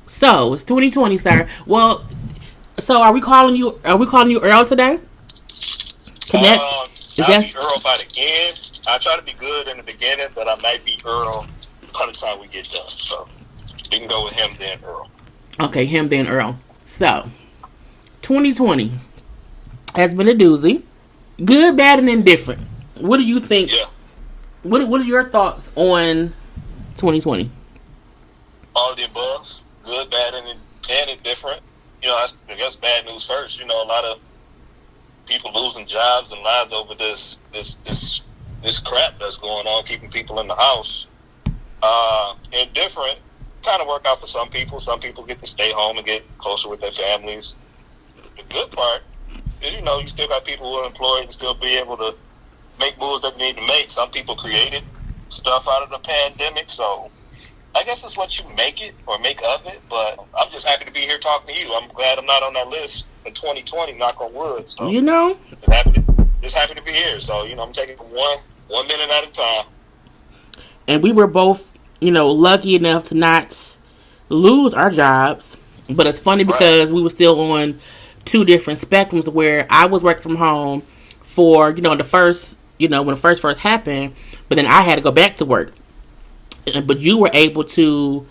So it's 2020, sir. Well, so are we calling you Earl today? Connect. Is I'll that be Earl by the end. I try to be good in the beginning, but I might be Earl by the time we get done. So we can go with him then Earl. okay? Him then Earl. So 2020 has been a doozy. Good, bad, and indifferent. What do you think? Yeah, What are your thoughts on 2020? all of the above, good, bad, and indifferent. I guess bad news first. A lot of people losing jobs and lives over this crap that's going on, keeping people in the house. Indifferent kind of work out for some people. Some people get to stay home and get closer with their families. The good part is, you still got people who are employed and still be able to make moves that they need to make. Some people created stuff out of the pandemic, so I guess it's what you make it or make of it. But I'm just happy to be here talking to you. I'm glad I'm not on that list in 2020, knock on wood. So just happy to be here. So, I'm taking it one minute at a time. And we were both, lucky enough to not lose our jobs. But it's funny because we were still on two different spectrums where I was working from home for, the first, when the first happened, but then I had to go back to work. But you were able to,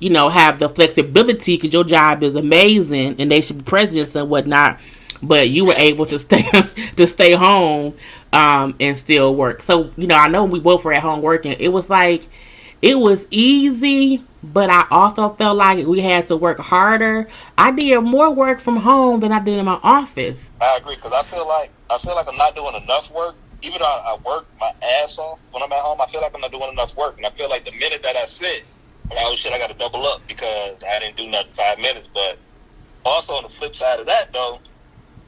have the flexibility because your job is amazing and they should be presidents and whatnot. But you were able to stay home and still work. So, I know we both were at home working. It was easy, but I also felt like we had to work harder. I did more work from home than I did in my office. I agree because I feel like I'm not doing enough work. Even though I work my ass off when I'm at home, I feel like I'm not doing enough work. And I feel like the minute that I sit, I'm like, oh shit, I got to double up because I didn't do nothing 5 minutes. But also on the flip side of that, though,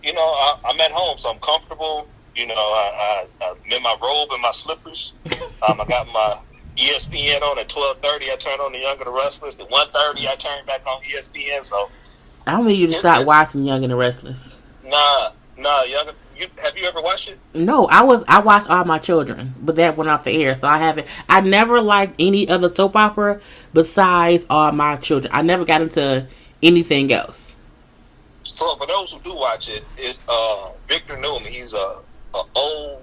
I'm at home, so I'm comfortable. I'm in my robe and my slippers. I got my ESPN on at 12:30. I turn on the Young and the Restless. At 1:30, I turn back on ESPN. So I need you to start watching Young and the Restless. Nah, Young. Have you ever watched it? No, I watched All My Children, but that went off the air, so I haven't. I never liked any other soap opera besides All My Children. I never got into anything else. So for those who do watch it, it's Victor Newman. He's a old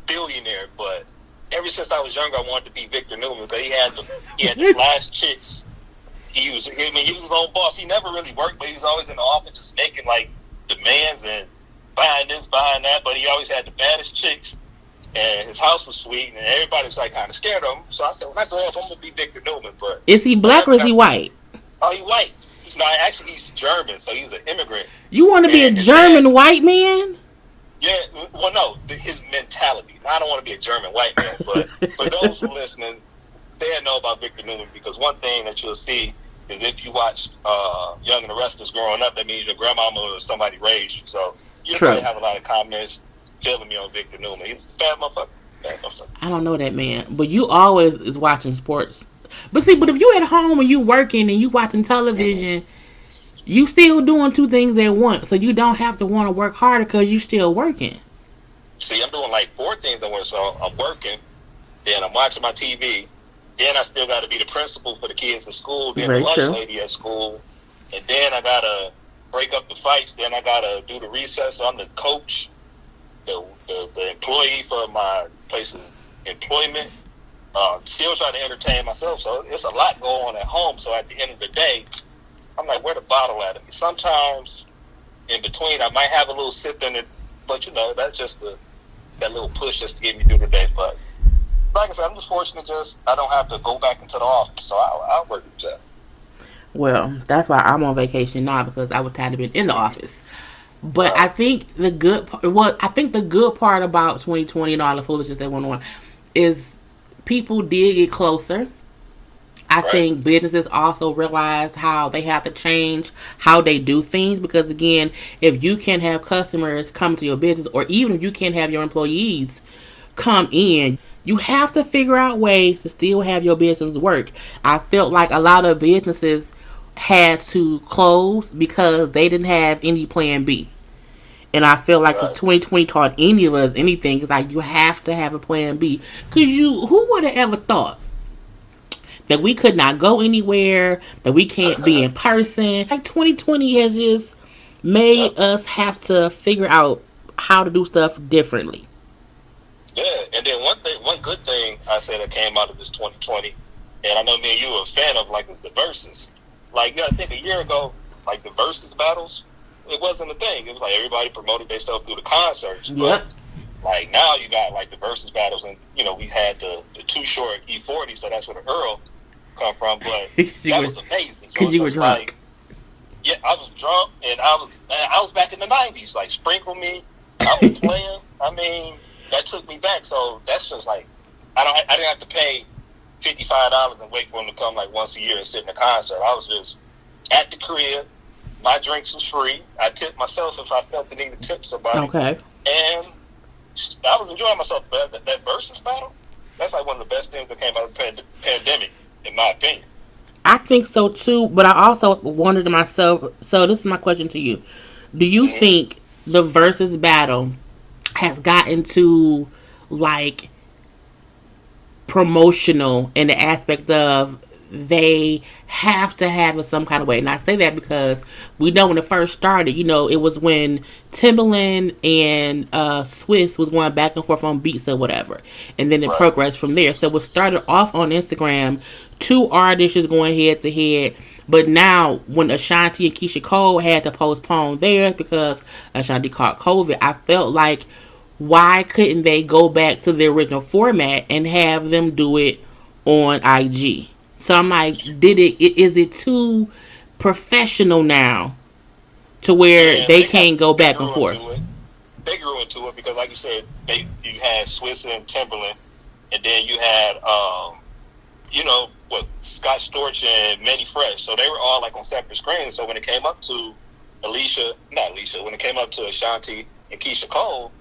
billionaire, but ever since I was younger, I wanted to be Victor Newman because he had the flash chicks. He was his own boss. He never really worked, but he was always in the office just making like demands and buying this, buying that. But he always had the baddest chicks, and his house was sweet, and everybody was like kind of scared of him. So I said, when I grow up, I'm gonna be Victor Newman. But is he black or is he white? Oh, he's white. He's German, so he was an immigrant. You want to be a German white man? Yeah, well, no, his mentality. I don't want to be a German white man, but for those who are listening, they'll know about Victor Newman because one thing that you'll see is if you watch Young and the Restless growing up, that means your grandmama or somebody raised you. So you probably have a lot of comments feeling me on Victor Newman. He's a bad motherfucker. I don't know that man, but you always is watching sports. But see, if you at home and you working and you watching television, you still doing two things at once, so you don't have to want to work harder because you still working. See, I'm doing like 4 things at once. So I'm working, then I'm watching my TV, then I still got to be the principal for the kids in school, then the lunch lady at school, and then I got to break up the fights, then I got to do the recess. So I'm the coach, the employee for my place of employment. Still trying to entertain myself, so it's a lot going on at home. So at the end of the day, I'm like, where the bottle at? Sometimes in between, I might have a little sip in it, but that's just that little push just to get me through the day. But like I said, I'm just fortunate. I don't have to go back into the office, so I'll work with that. Well, that's why I'm on vacation now because I was tired of being in the office. But I think the good part about 2020 and all the foolishness that went on is people did get closer. I think businesses also realized how they have to change how they do things because, again, if you can have customers come to your business or even if you can have your employees come in, you have to figure out ways to still have your business work. I felt like a lot of businesses had to close because they didn't have any plan B. And I feel like the 2020 taught any of us anything. It's like you have to have a plan B. Because who would have ever thought that we could not go anywhere, that we can't be in person. Like 2020 has just made us have to figure out how to do stuff differently. Yeah, and then one good thing I say that came out of this 2020, and I know me and you are a fan of, like, is the VERZUZ. Like, I think a year ago, like, the VERZUZ battles, it wasn't a thing. It was like everybody promoted themselves through the concerts. Yep. But, like, now you got, like, the VERZUZ battles, and, you know, we had the Too Short E40, so that's where the Earl come from, but that was amazing. Because so you were drunk. Like, yeah, I was drunk, and I was back in the 90s. Like, Sprinkle Me, I was playing. I mean, that took me back. So that's just like, I didn't have to pay $55 and wait for him to come like once a year and sit in a concert. I was just at the crib. My drinks was free. I tipped myself if I felt the need to tip somebody. Okay. And I was enjoying myself. But that VERZUZ battle, that's like one of the best things that came out of the pandemic, in my opinion. I think so too, but I also wondered to myself, so this is my question to you. Do you think the VERZUZ battle has gotten to, like, promotional in the aspect of they have to have it some kind of way? And I say that because we know when it first started, you know, it was when Timbaland and Swiss was going back and forth on beats or whatever. And then it progressed from there. So it started off on Instagram, two artists just going head to head. But now, when Ashanti and Keisha Cole had to postpone theirs because Ashanti caught COVID, I felt like, why couldn't they go back to the original format and have them do it on IG? So I'm like, is it too professional now to where they can't go back and forth? They grew into it because, like you said, you had Swiss and Timberland, and then you had, Scott Storch and Manny Fresh. So they were all like on separate screens. So when it came up to when it came up to Ashanti and Keisha Cole,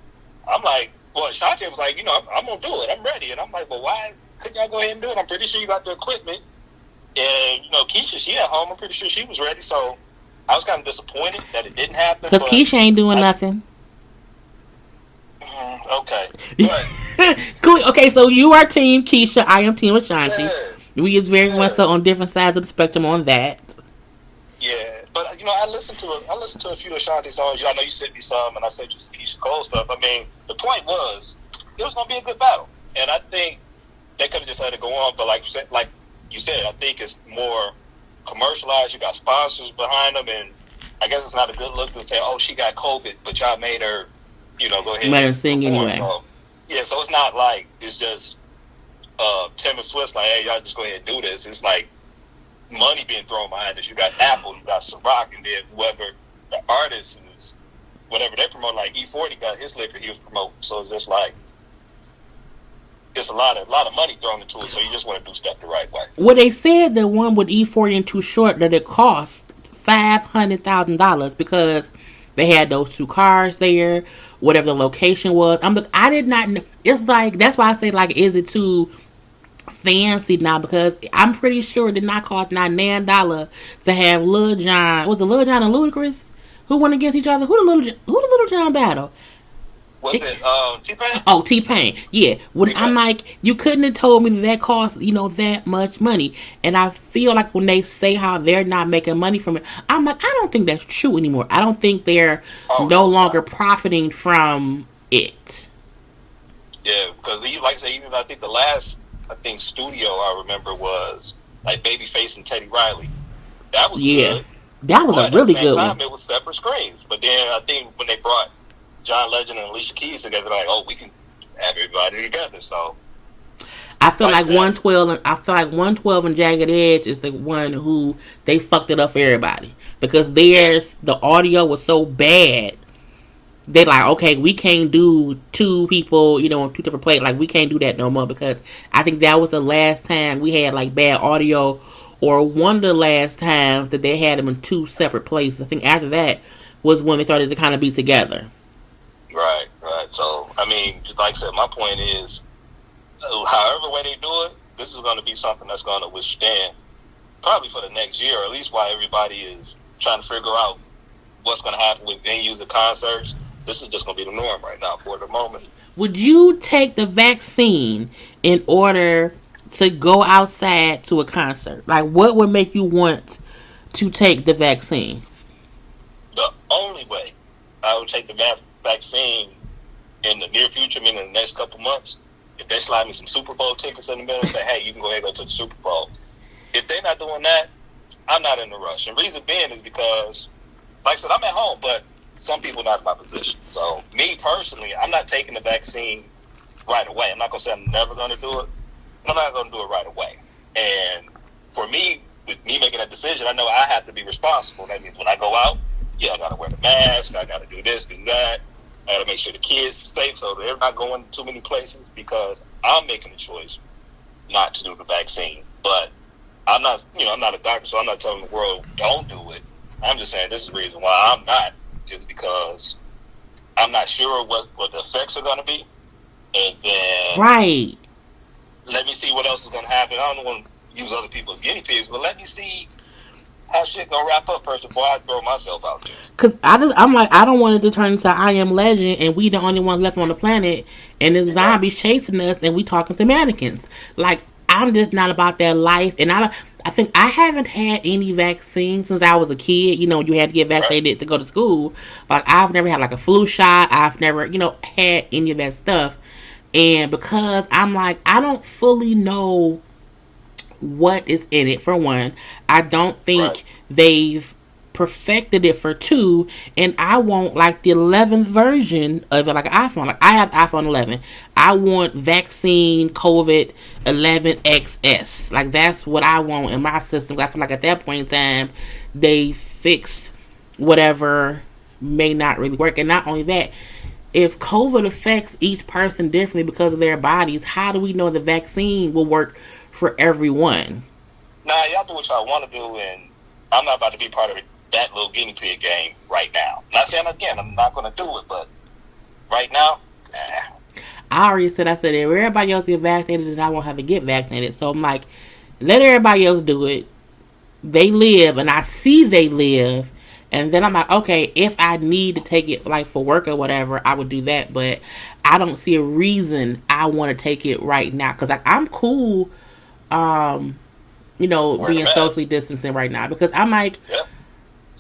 I'm like, well, Ashanti was like, I'm going to do it. I'm ready. And I'm like, well, why couldn't y'all go ahead and do it? I'm pretty sure you got the equipment. And, Keisha, she at home. I'm pretty sure she was ready. So I was kind of disappointed that it didn't happen. Because Keisha ain't doing nothing. Okay. But, cool. Okay, so you are team Keisha. I am team Ashanti. Yeah, we is very much so on different sides of the spectrum on that. Yeah. But, I listened to a few Ashanti songs. I know you sent me some, and I sent you some Keisha Cole stuff. I mean, the point was, it was going to be a good battle. And I think they could have just let it go on. But like you said, I think it's more commercialized. You got sponsors behind them. And I guess it's not a good look to say, oh, she got COVID, but y'all made her, go ahead and sing anyway. So it's not like it's just Tim and Swiss like, hey, y'all just go ahead and do this. It's like money being thrown behind it. You got Apple, you got Ciroc, and then whoever the artist is, whatever they promote, like E40 got his liquor he was promoting. So it's just like, it's a lot of money thrown into it. So you just want to do stuff the right way. Well, they said the one with E40 and Too Short that it cost $500,000 because they had those two cars there, whatever the location was. I did not know. It's like, that's why I say, like, is it too fancy now? Because I'm pretty sure it did not cost not $9 to have Lil Jon. Was it Lil Jon and Ludacris who went against each other? Who the Lil Jon battle? Was it T-Pain? Oh, T-Pain. Yeah. I'm like, you couldn't have told me that cost, that much money. And I feel like when they say how they're not making money from it, I'm like, I don't think that's true anymore. I don't think they're no longer profiting from it. Yeah, because like I say, even I think the last studio I remember was like Babyface and Teddy Riley. That was good. That was a really good one. It was separate screens. But then I think when they brought John Legend and Alicia Keys together, like, we can have everybody together. So I feel like 112 and Jagged Edge is the one who they fucked it up for everybody because the audio was so bad. They like, okay, we can't do two people, on two different plates. Like, we can't do that no more because I think that was the last time we had like bad audio, or one of the last times that they had them in two separate places. I think after that was when they started to kind of be together. Right. So, I mean, like I said, my point is, however way they do it, this is going to be something that's going to withstand probably for the next year, or at least while everybody is trying to figure out what's going to happen with venues and concerts. This is just going to be the norm right now for the moment. Would you take the vaccine in order to go outside to a concert? Like, what would make you want to take the vaccine? The only way I would take the vaccine in the near future, meaning in the next couple months, if they slide me some Super Bowl tickets in the middle and say, hey, you can go ahead and go to the Super Bowl. If they're not doing that, I'm not in a rush. And reason being is because, like I said, I'm at home, but some people not in my position. So me personally, I'm not taking the vaccine right away. I'm not going to say I'm never going to do it. I'm not going to do it right away. And for me, with me making that decision, I know I have to be responsible. That means when I go out, I got to wear the mask. I got to do this, do that. I got to make sure the kids are safe so they're not going to too many places because I'm making the choice not to do the vaccine. But I'm not, I'm not a doctor, so I'm not telling the world don't do it. I'm just saying this is the reason why I'm not, is because I'm not sure what the effects are going to be. And then right, let me see what else is going to happen. I don't want to use other people as guinea pigs, but let me see how shit gonna wrap up first before I throw myself out there. Cause I'm like, I don't want it to turn into I Am Legend and we the only ones left on the planet and there's zombies chasing us and we talking to mannequins. Like, I'm just not about that life. And I think I haven't had any vaccine since I was a kid. You had to get vaccinated to go to school. But I've never had like a flu shot. I've never, had any of that stuff. And because I'm like, I don't fully know what is in it, for one. I don't think they've perfected it, for two, and I want like the 11th version of it, like an iPhone. Like, I have iPhone 11. I want vaccine COVID 11 XS. Like, that's what I want in my system. I feel like at that point in time, they fixed whatever may not really work. And not only that, if COVID affects each person differently because of their bodies, how do we know the vaccine will work for everyone? Nah, y'all do what y'all want to do, and I'm not about to be part of that little guinea pig game right now. Not saying again, I'm not going to do it, but right now, nah. I already said, if everybody else get vaccinated, then I won't have to get vaccinated. So I'm like, let everybody else do it. They live, and I see they live. And then I'm like, okay, if I need to take it like for work or whatever, I would do that. But I don't see a reason I want to take it right now. Because I'm cool, being socially distancing right now. Because I'm like,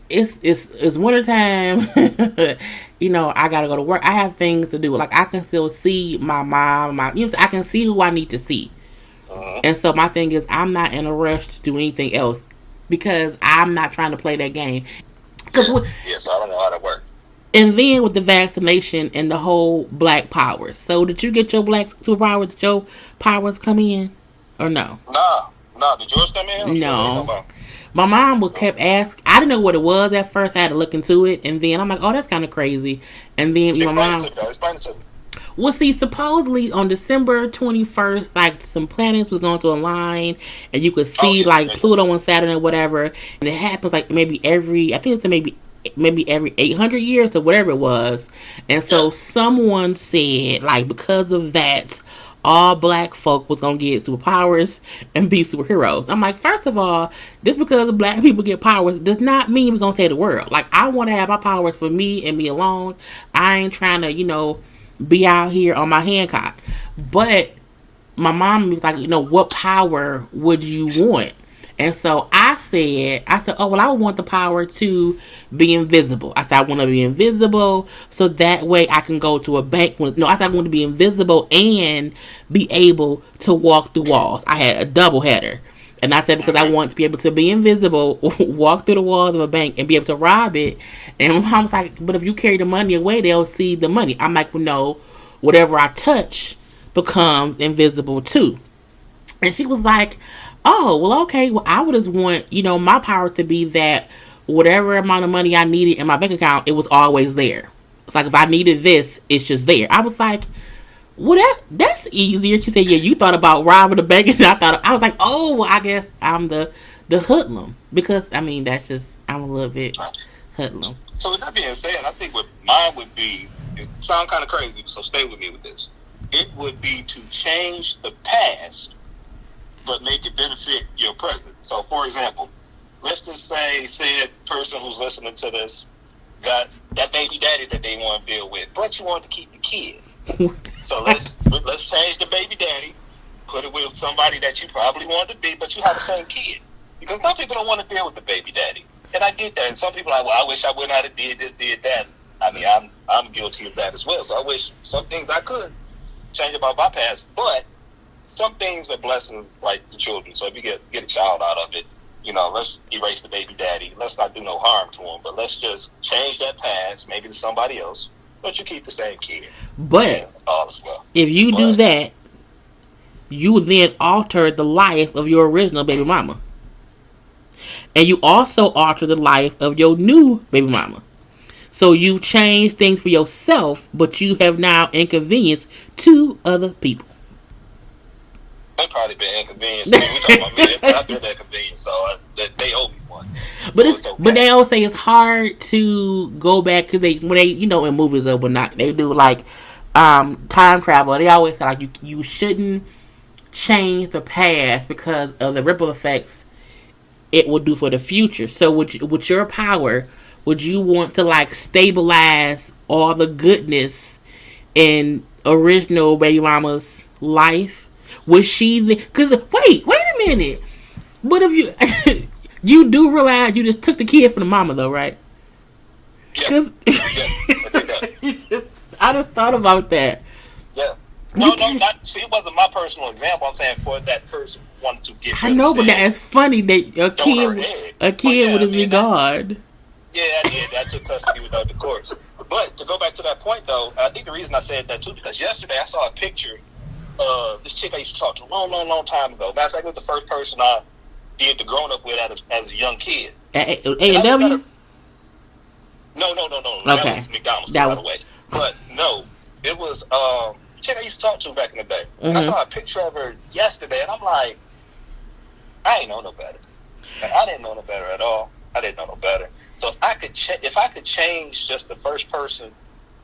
it's wintertime. I got to go to work. I have things to do. Like, I can still see my mom. I can see who I need to see. And so my thing is, I'm not in a rush to do anything else. Because I'm not trying to play that game. Yes, I don't know how that works. And then with the vaccination and the whole black power. So did you get your black superpowers? Did your powers come in? Or no? Nah. Did yours come in? No. My mom kept asking. I didn't know what it was at first. I had to look into it. And then I'm like, oh, that's kind of crazy. And then my mom... Explain it to me. Well, see, supposedly on December 21st, like, some planets was going to align, and you could see, Pluto and Saturn or whatever, and it happens, like, maybe every 800 years or whatever it was. And so someone said, like, because of that, all black folk was going to get superpowers and be superheroes. I'm like, first of all, just because black people get powers does not mean we're going to save the world. Like, I want to have my powers for me and me alone. I ain't trying to, be out here on my Hancock. But my mom was like, what power would you want? And so I said, oh, well, I would want the power to be invisible. I said, I want to be invisible so that way I can go to a bank. I said I want to be invisible and be able to walk through walls. I had a double header. And I said, because I want to be able to be invisible, walk through the walls of a bank and be able to rob it. And my mom was like, but if you carry the money away, they'll see the money. I'm like, well, no, whatever I touch becomes invisible too. And she was like, oh, well, okay. Well, I would just want, my power to be that whatever amount of money I needed in my bank account, it was always there. It's like, if I needed this, it's just there. I was like, well, that's easier. She said, yeah, you thought about robbing the bank. And I was like, oh, well, I guess I'm the hoodlum. Because, that's just, I'm a little bit hoodlum. So with that being said, I think what mine would be, it sounds kind of crazy, so stay with me with this. It would be to change the past, but make it benefit your present. So, for example, let's just say said person who's listening to this got that baby daddy that they want to deal with, but you want to keep the kid. So let's change the baby daddy, put it with somebody that you probably wanted to be, but you have the same kid. Because some people don't want to deal with the baby daddy. And I get that. And some people are like, well, I wish I wouldn't have did this, did that. I mean, I'm guilty of that as well. So I wish some things I could change about my past. But some things are blessings like the children. So if you get a child out of it, let's erase the baby daddy. Let's not do no harm to him. But let's just change that past, maybe to somebody else. But you keep the same kid. But all is well. If you do that, you then alter the life of your original baby mama. And you also alter the life of your new baby mama. So you've changed things for yourself, but you have now inconvenienced 2 other people. They probably been inconvenienced. We talking about me. I've been inconvenienced, so they owe me one. But okay. But they all say it's hard to go back to when they in movies or whatnot, they do like time travel. They always say like you shouldn't change the past because of the ripple effects it will do for the future. So with your power, would you want to like stabilize all the goodness in original baby mama's life? Was she because wait a minute. What if you you do realize you just took the kid from the mama though, right? Yeah. I just thought about that. Yeah. No, see, it wasn't my personal example. I'm saying for that person who wanted to get rid I know, of but that's funny that a kid with his regard. Yeah, I did. I took custody without the courts. But to go back to that point, though, I think the reason I said that, too, because yesterday I saw a picture of this chick I used to talk to a long time ago. Matter of fact, it was the first person I did the grown up with as a young kid. A&W? No. Okay. That was McDonald's, by the way. But, no, it was a chick I used to talk to back in the day. Mm-hmm. And I saw a picture of her yesterday, and I'm like, I ain't know no better. I didn't know no better at all. I didn't know no better. So if I could change just the first person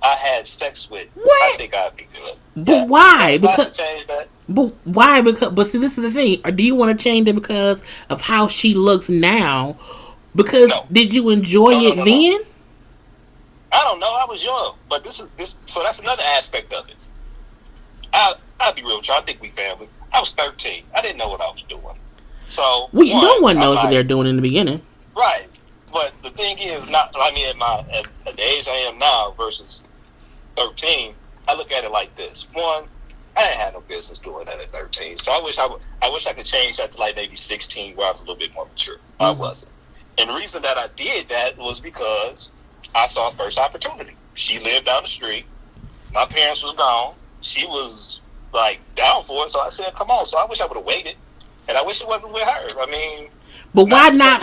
I had sex with, what? I think I'd be good. But why? Because change that. But why? But see, this is the thing. Or do you want to change it because of how she looks now? Because did you enjoy it then? I don't know. I was young, but this. So that's another aspect of it. I'll be real with you. I think we family. I was 13. I didn't know what I was doing. So no one knows what they're doing in the beginning, right? But the thing is, at the age I am now versus 13, I look at it like this. One, I didn't have no business doing that at 13. So I wish I could change that to like maybe 16, where I was a little bit more mature. Mm-hmm. I wasn't. And the reason that I did that was because I saw first opportunity. She lived down the street. My parents was gone. She was like down for it. So I said, come on. So I wish I would have waited. And I wish it wasn't with her. I mean, but why not?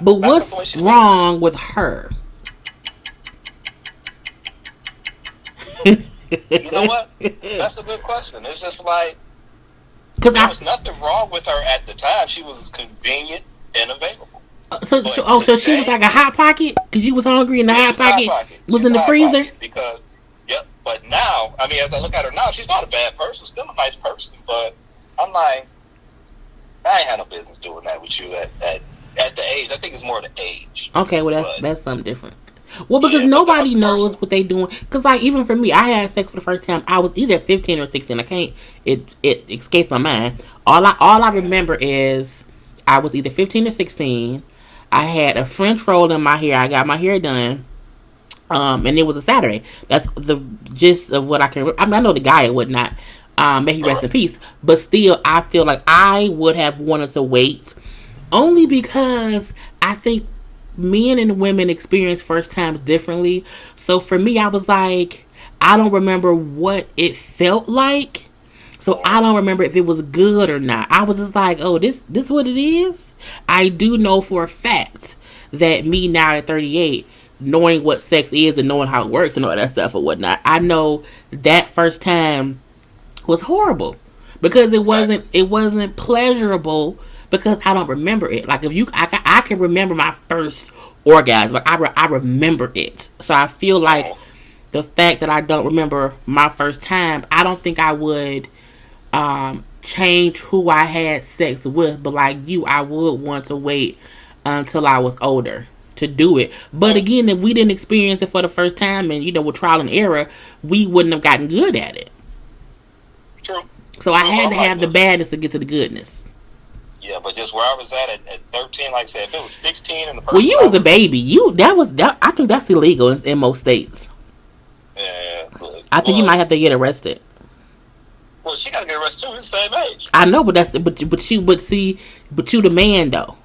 But what's wrong with her? You know what? That's a good question. It's just like there was nothing wrong with her at the time. She was convenient and available. So she was like a hot pocket because you was hungry and the hot pocket was in the freezer. Because but now, I mean, as I look at her now, she's not a bad person. Still a nice person, but I'm like, I ain't had no business doing that with you at the age. I think it's more the age. Okay, well that's something different. Well, because nobody knows what they doing. Because like even for me, I had sex for the first time. I was either 15 or 16. I can't. It escapes my mind. All I remember is I was either 15 or 16. I had a French roll in my hair. I got my hair done. And it was a Saturday. That's the gist of what I can. I mean, I know the guy would not. May he rest in peace. But still, I feel like I would have wanted to wait, only because I think men and women experience first times differently. So for me, I was like, I don't remember what it felt like. So I don't remember if it was good or not. I was just like, oh, this what it is? I do know for a fact that me now at 38, knowing what sex is and knowing how it works and all that stuff or whatnot, I know that first time was horrible because it wasn't pleasurable because I don't remember it. Like if I can remember my first orgasm. Like I remember it. So I feel like the fact that I don't remember my first time, I don't think I would change who I had sex with. But like you, I would want to wait until I was older to do it. But again, if we didn't experience it for the first time and with trial and error, we wouldn't have gotten good at it. True. So I had to have the badness to get to the goodness. Yeah, but just where I was at 13, like I said, if it was 16 and the person... Well, you was a baby. I think that's illegal in most states. Yeah, but, I think you might have to get arrested. Well, she gotta get arrested too. We're the same age. I know, but you the man though,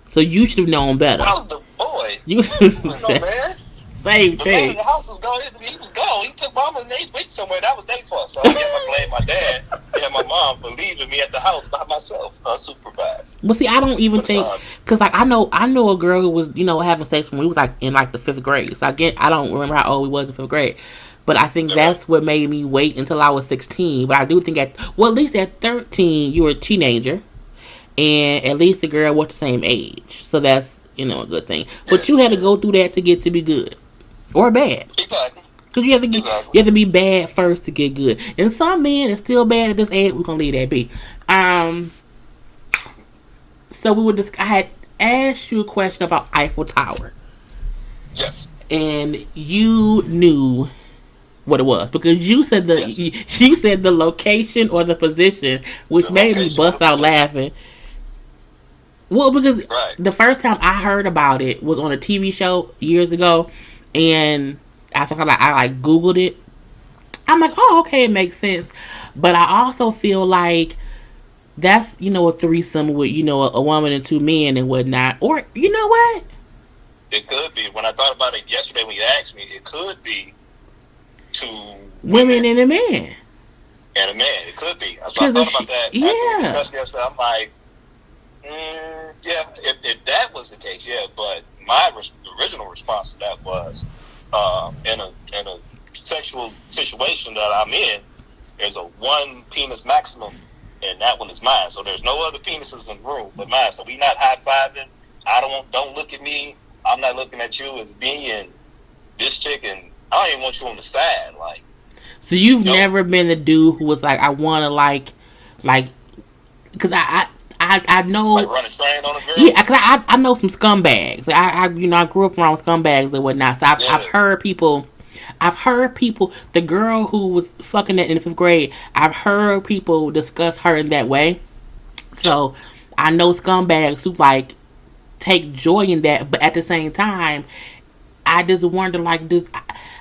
so you should have known better. I was the boy. You was no man. Same the thing. Man in the house was gone. He was gone. He took mama and they went somewhere. That was their fault. So I guess I blame my dad and my mom for leaving me at the house by myself, unsupervised. Well, see, I don't even think, because like I know a girl who was having sex when we was like in like the 5th grade. So I don't remember how old we was in 5th grade. But I think that's what made me wait until I was 16. But I do think at least at 13, you were a teenager. And at least the girl was the same age. So that's, a good thing. But you had to go through that to get to be good. Or bad. Exactly. Because you have to be bad first to get good. And some men are still bad at this age. We're going to leave that be. So I had asked you a question about Eiffel Tower. Yes. And you knew what it was, because you said the location or the position, which made me bust out laughing. Well, because the first time I heard about it was on a TV show years ago, and I think I Googled it. I'm like, oh, okay, it makes sense. But I also feel like that's a threesome with a woman and 2 men and whatnot. Or you know what? It could be. When I thought about it yesterday, when you asked me, it could be 2 women and a man. And a man, it could be. So I thought about that after we discussed yesterday. I'm like, yeah, if that was the case, yeah. But my original response to that was, in a sexual situation that I'm in, there's a 1 penis maximum, and that one is mine. So there's no other penises in the room but mine. So we not high-fiving. Don't look at me. I'm not looking at you as being this chick, and I don't even want you on the side. Like, so you've never been the dude who was like, I want to like, because I know, like run a train on a girl. Yeah, because I know some scumbags. I grew up around scumbags and whatnot. So I've heard people. The girl who was fucking that in the 5th grade. I've heard people discuss her in that way. So I know scumbags who like take joy in that, but at the same time, I just wonder, like,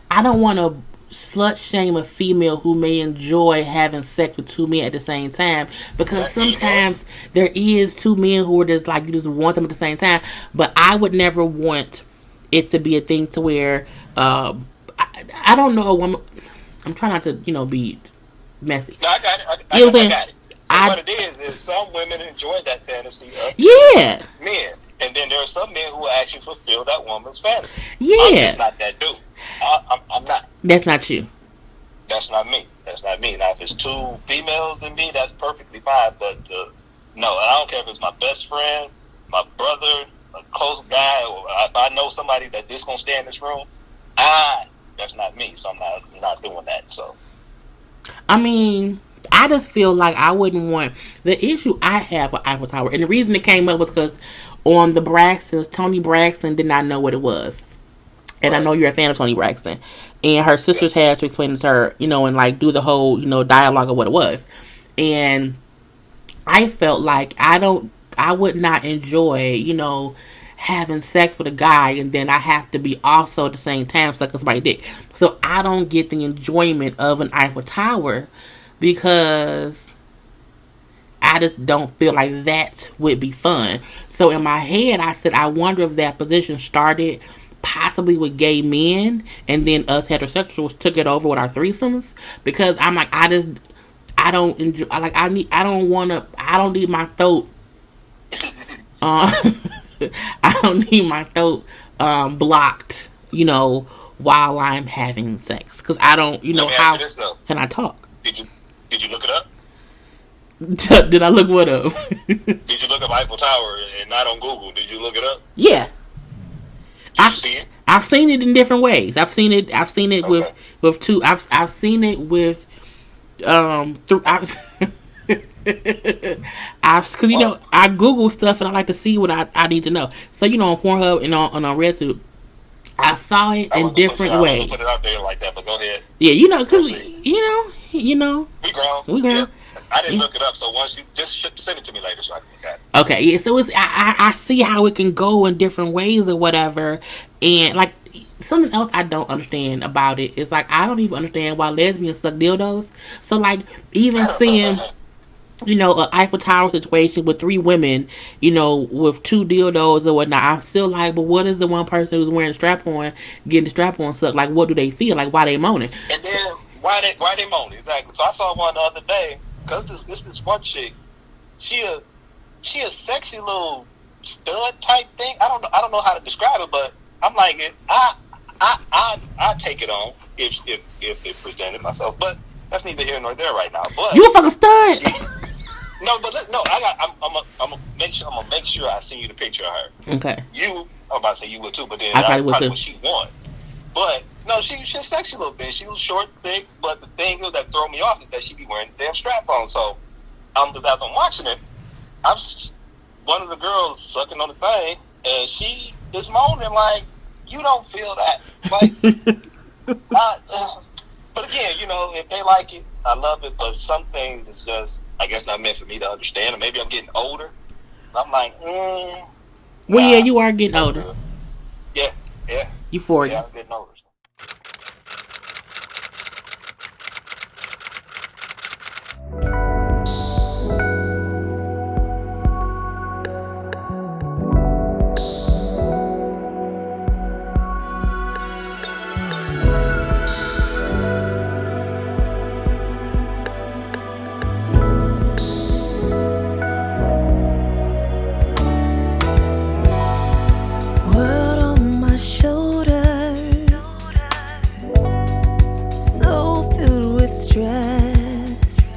I don't want to slut shame a female who may enjoy having sex with 2 men at the same time, because sometimes there is 2 men who are just like, you just want them at the same time. But I would never want it to be a thing to where I don't know a woman. I'm trying not to be messy. No, I got it. You know what I'm saying? I got it. So what it is some women enjoy that fantasy of men. And then there are some men who actually fulfill that woman's fantasy. Yeah. I'm just not that dude. I'm not. That's not you. That's not me. Now, if it's 2 females and me, that's perfectly fine. But no, I don't care if it's my best friend, my brother, a close guy, or if I know somebody that this gonna stay in this room, that's not me. So I'm not doing that. So, I mean, I just feel like I wouldn't want the issue I have with Eiffel Tower, and the reason it came up was because on the Braxtons, Toni Braxton did not know what it was. And I know you're a fan of Toni Braxton. And her sisters had to explain it to her, and like do the whole, dialogue of what it was. And I felt like I would not enjoy, having sex with a guy and then I have to be also at the same time sucking somebody's dick. So I don't get the enjoyment of an Eiffel Tower because I just don't feel like that would be fun. So in my head, I said, I wonder if that position started possibly with gay men and then us heterosexuals took it over with our threesomes, because I'm like, I don't enjoy, like, I don't need my throat I don't need my throat blocked, while I'm having sex, because I don't, how can I talk? Did you look it up? Did I look what up? Did you look up Eiffel Tower and not on Google? Did you look it up? Yeah. Did you see it? I've seen it in different ways. I've seen it okay. with 2. I've seen it with because I Google stuff and I like to see what I need to know. So on Pornhub and on RedTube, I saw it in different ways. I wouldn't put it out there like that, but go ahead. Yeah, because we grown. We grown. Yeah. I didn't look it up, so once you just send it to me later so I can look at it. Okay, yeah, so it's I see how it can go in different ways or whatever, and like something else I don't understand about it is like I don't even understand why lesbians suck dildos. So like even seeing an Eiffel Tower situation with 3 women, with 2 dildos or whatnot, I'm still like, but what is the one person who's wearing a strap on getting the strap on sucked? Like, what do they feel? Like, why they moaning? And then why they moaning? Exactly. So I saw one the other day because this one chick, she a sexy little stud type thing. I don't know how to describe it, but I'm like I take it on if it presented myself, but that's neither here nor there right now. But you a fucking stud. I'm gonna make sure I send you the picture of her. Okay. I'm about to say you would too, but then I probably would too. What she want. But no, she's a sexy little thing. She was short, thick, but the thing that throw me off is that she be wearing the damn strap on. So as I'm watching it, one of the girls sucking on the thing, and she is moaning like, "You don't feel that." Like, but again, if they like it, I love it. But some things is just, I guess, not meant for me to understand. Or maybe I'm getting older. I'm like, well, yeah, you are getting older. Yeah. You 40. Yeah, I'm getting older.